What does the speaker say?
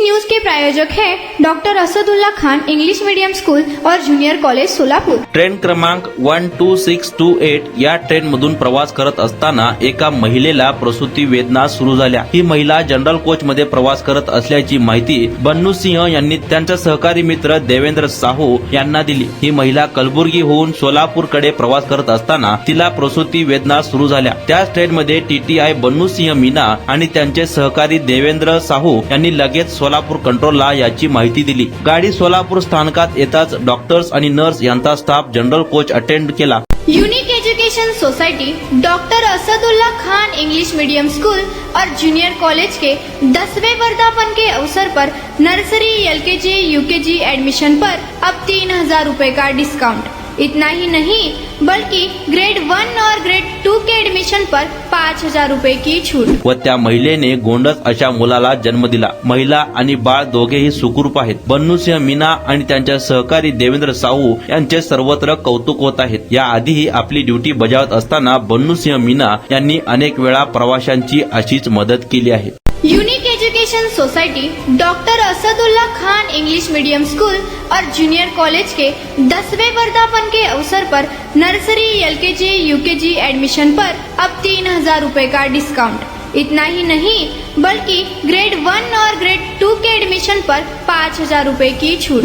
News के प्रायोजक हैं doctor Asadullah Khan English medium school और जूनियर कॉलेज सोलापूर। ट्रेन क्रमांक 12628 या ट्रेन मधून प्रवास करत असताना एका महिलेला प्रसूती वेदना सुरू झाल्या। ही महिला जनरल कोच मध्ये प्रवास करत असल्याची माहिती बन्नू सिंह यांनी त्यांचा सहकारी मित्र देवेंद्र साहू यांना दिली। ही महिला कलबुर्गीहून सोलापूर कडे प्रवास करत असताना तिला प्रसूती वेदना सुरू झाल्या। त्याच ट्रेन मध्ये टीटीआय बन्नू सिंह मीना आणि त्यांचे सहकारी देवेंद्र साहू यांनी लगेच सोलापूर कंट्रोलला याची माहिती दिली। गाडी सोलापूर स्थानकात येताच डॉक्टर्स आणि नर्स यांचा स्टाफ जनरल कोच अटेंड केला। Unique education society doctor Asadullah Khan English medium school और जूनियर कॉलेज के 10वें वर्धापन के अवसर पर नर्सरी एलकेजी यूकेजी एडमिशन पर अब 3000 रुपए का डिस्काउंट। इतना ही नहीं बल्कि ग्रेड 1 और ग्रेड 2 के एडमिशन पर 5000 रुपए की छूट। व त्या महिलेने गोंडस अशा मुलाला जन्म दिला। महिला आणि बाळ दोघेही सुखरूप आहेत। बन्नू सिंह मीना आणि त्यांच्या सहकारी देवेंद्र साहू यांचे सर्वत्र कौतुक होत आहेत। या आधीही आपली ड्युटी बजावत असताना बन्नू सिंह मीना यांनी अनेक वेळा प्रवाशांची अशीच मदत केली आहे। Unique education society doctor Asadullah Khan English medium school और जूनियर कॉलेज के 10वें वर्धापन के अवसर पर नर्सरी एलकेजी यूकेजी एडमिशन पर अब 3000 रुपए का डिस्काउंट। इतना ही नहीं बल्कि ग्रेड 1 और ग्रेड 2 के एडमिशन पर 5000 रुपए की छूट।